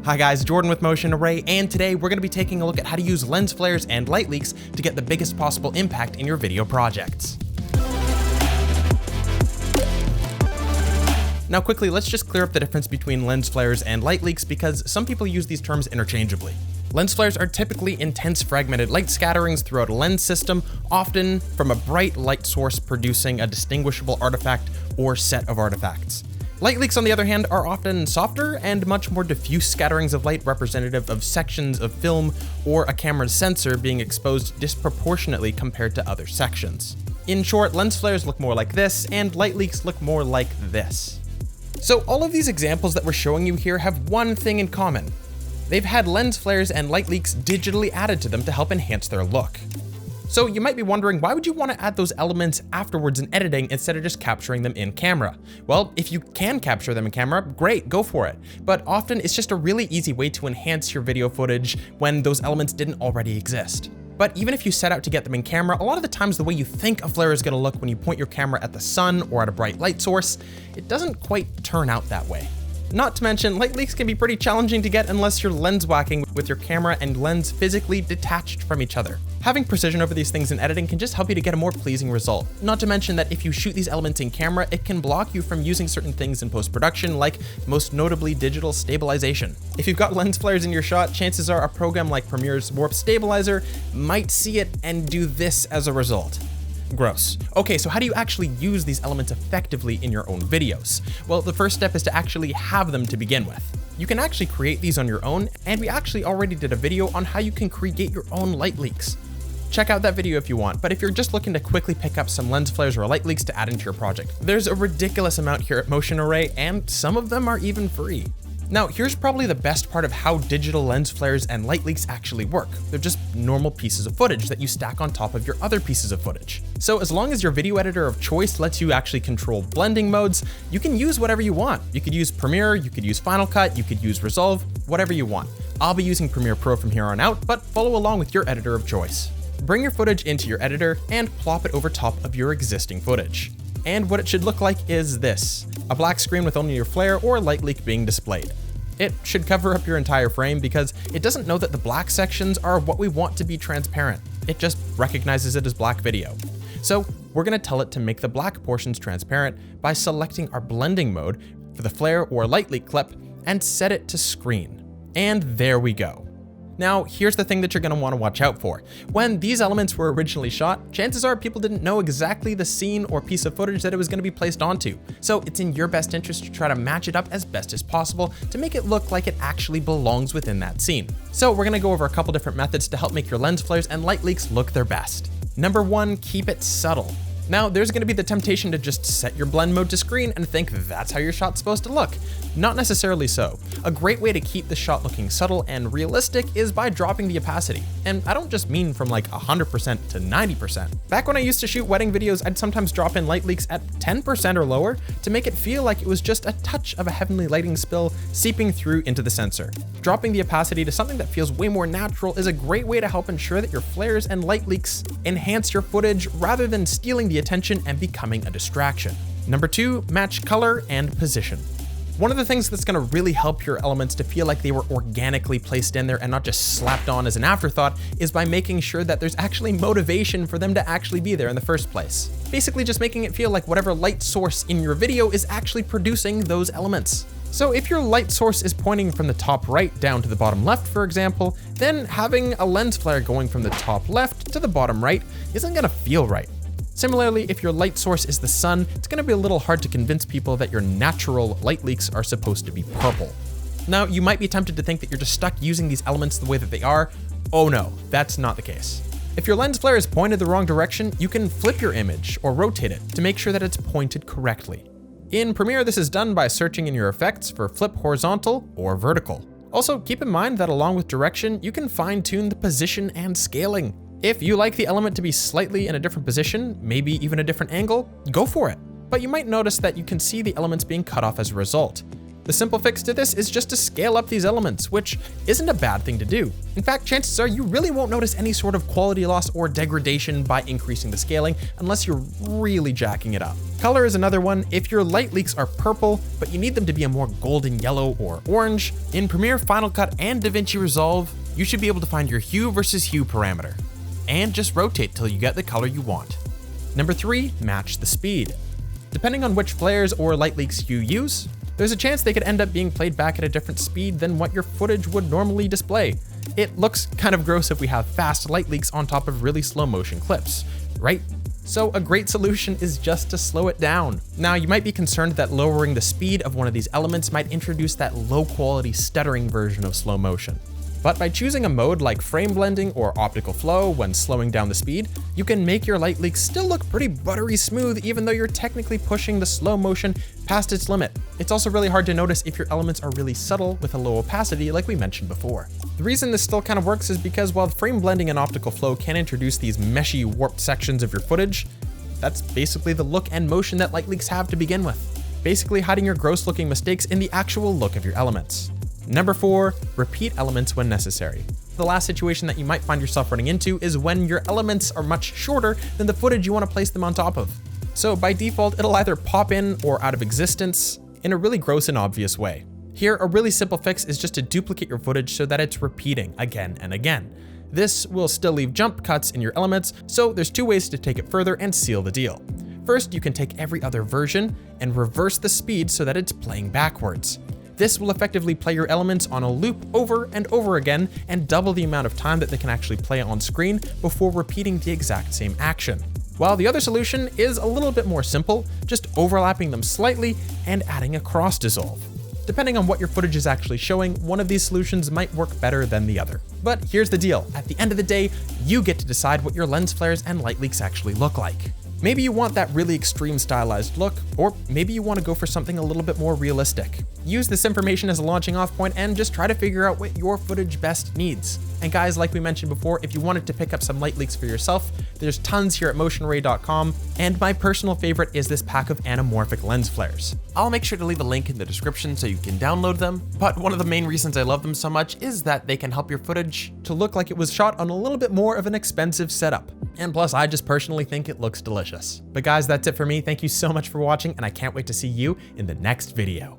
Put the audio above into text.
Hi guys, Jordan with Motion Array, and today we're going to be taking a look at how to use lens flares and light leaks to get the biggest possible impact in your video projects. Now quickly, let's just clear up the difference between lens flares and light leaks because some people use these terms interchangeably. Lens flares are typically intense fragmented light scatterings throughout a lens system, often from a bright light source producing a distinguishable artifact or set of artifacts. Light leaks, on the other hand, are often softer and much more diffuse scatterings of light representative of sections of film or a camera's sensor being exposed disproportionately compared to other sections. In short, lens flares look more like this, and light leaks look more like this. So all of these examples that we're showing you here have one thing in common. They've had lens flares and light leaks digitally added to them to help enhance their look. So you might be wondering, why would you want to add those elements afterwards in editing instead of just capturing them in camera? Well, if you can capture them in camera, great, go for it. But often it's just a really easy way to enhance your video footage when those elements didn't already exist. But even if you set out to get them in camera, a lot of the times the way you think a flare is going to look when you point your camera at the sun or at a bright light source, it doesn't quite turn out that way. Not to mention, light leaks can be pretty challenging to get unless you're lens whacking with your camera and lens physically detached from each other. Having precision over these things in editing can just help you to get a more pleasing result. Not to mention that if you shoot these elements in camera, it can block you from using certain things in post-production, like most notably digital stabilization. If you've got lens flares in your shot, chances are a program like Premiere's Warp Stabilizer might see it and do this as a result. Gross. Okay, so how do you actually use these elements effectively in your own videos? Well, the first step is to actually have them to begin with. You can actually create these on your own, and we actually already did a video on how you can create your own light leaks. Check out that video if you want, but if you're just looking to quickly pick up some lens flares or light leaks to add into your project, there's a ridiculous amount here at Motion Array, and some of them are even free. Now, here's probably the best part of how digital lens flares and light leaks actually work. They're just normal pieces of footage that you stack on top of your other pieces of footage. So as long as your video editor of choice lets you actually control blending modes, you can use whatever you want. You could use Premiere, you could use Final Cut, you could use Resolve, whatever you want. I'll be using Premiere Pro from here on out, but follow along with your editor of choice. Bring your footage into your editor and plop it over top of your existing footage. And what it should look like is this: a black screen with only your flare or light leak being displayed. It should cover up your entire frame because it doesn't know that the black sections are what we want to be transparent. It just recognizes it as black video. So we're going to tell it to make the black portions transparent by selecting our blending mode for the flare or light leak clip and set it to screen. And there we go. Now, here's the thing that you're going to want to watch out for. When these elements were originally shot, chances are people didn't know exactly the scene or piece of footage that it was going to be placed onto. So it's in your best interest to try to match it up as best as possible to make it look like it actually belongs within that scene. So we're going to go over a couple different methods to help make your lens flares and light leaks look their best. Number one, keep it subtle. Now, there's going to be the temptation to just set your blend mode to screen and think that's how your shot's supposed to look. Not necessarily so. A great way to keep the shot looking subtle and realistic is by dropping the opacity. And I don't just mean from like 100% to 90%. Back when I used to shoot wedding videos, I'd sometimes drop in light leaks at 10% or lower to make it feel like it was just a touch of a heavenly lighting spill seeping through into the sensor. Dropping the opacity to something that feels way more natural is a great way to help ensure that your flares and light leaks enhance your footage rather than stealing the attention and becoming a distraction. Number two, match color and position. One of the things that's going to really help your elements to feel like they were organically placed in there and not just slapped on as an afterthought is by making sure that there's actually motivation for them to actually be there in the first place. Basically just making it feel like whatever light source in your video is actually producing those elements. So if your light source is pointing from the top right down to the bottom left, for example, then having a lens flare going from the top left to the bottom right isn't going to feel right. Similarly, if your light source is the sun, it's going to be a little hard to convince people that your natural light leaks are supposed to be purple. Now, you might be tempted to think that you're just stuck using these elements the way that they are. Oh no, that's not the case. If your lens flare is pointed the wrong direction, you can flip your image or rotate it to make sure that it's pointed correctly. In Premiere, this is done by searching in your effects for flip horizontal or vertical. Also, keep in mind that along with direction, you can fine-tune the position and scaling. If you like the element to be slightly in a different position, maybe even a different angle, go for it. But you might notice that you can see the elements being cut off as a result. The simple fix to this is just to scale up these elements, which isn't a bad thing to do. In fact, chances are you really won't notice any sort of quality loss or degradation by increasing the scaling unless you're really jacking it up. Color is another one. If your light leaks are purple, but you need them to be a more golden yellow or orange, in Premiere, Final Cut, and DaVinci Resolve, you should be able to find your hue versus hue parameter, and just rotate till you get the color you want. Number 3, match the speed. Depending on which flares or light leaks you use, there's a chance they could end up being played back at a different speed than what your footage would normally display. It looks kind of gross if we have fast light leaks on top of really slow motion clips, right? So a great solution is just to slow it down. Now, you might be concerned that lowering the speed of one of these elements might introduce that low quality stuttering version of slow motion. But by choosing a mode like frame blending or optical flow when slowing down the speed, you can make your light leaks still look pretty buttery smooth even though you're technically pushing the slow motion past its limit. It's also really hard to notice if your elements are really subtle with a low opacity like we mentioned before. The reason this still kind of works is because while frame blending and optical flow can introduce these meshy, warped sections of your footage, that's basically the look and motion that light leaks have to begin with, basically hiding your gross looking mistakes in the actual look of your elements. Number 4, repeat elements when necessary. The last situation that you might find yourself running into is when your elements are much shorter than the footage you want to place them on top of. So by default, it'll either pop in or out of existence in a really gross and obvious way. Here, a really simple fix is just to duplicate your footage so that it's repeating again and again. This will still leave jump cuts in your elements, so there's 2 ways to take it further and seal the deal. First, you can take every other version and reverse the speed so that it's playing backwards. This will effectively play your elements on a loop over and over again and double the amount of time that they can actually play on screen before repeating the exact same action. While the other solution is a little bit more simple, just overlapping them slightly and adding a cross dissolve. Depending on what your footage is actually showing, one of these solutions might work better than the other. But here's the deal, at the end of the day, you get to decide what your lens flares and light leaks actually look like. Maybe you want that really extreme stylized look, or maybe you want to go for something a little bit more realistic. Use this information as a launching off point and just try to figure out what your footage best needs. And guys, like we mentioned before, if you wanted to pick up some light leaks for yourself, there's tons here at motionarray.com, and my personal favorite is this pack of anamorphic lens flares. I'll make sure to leave a link in the description so you can download them, but one of the main reasons I love them so much is that they can help your footage to look like it was shot on a little bit more of an expensive setup. And plus, I just personally think it looks delicious. But guys, that's it for me. Thank you so much for watching, and I can't wait to see you in the next video.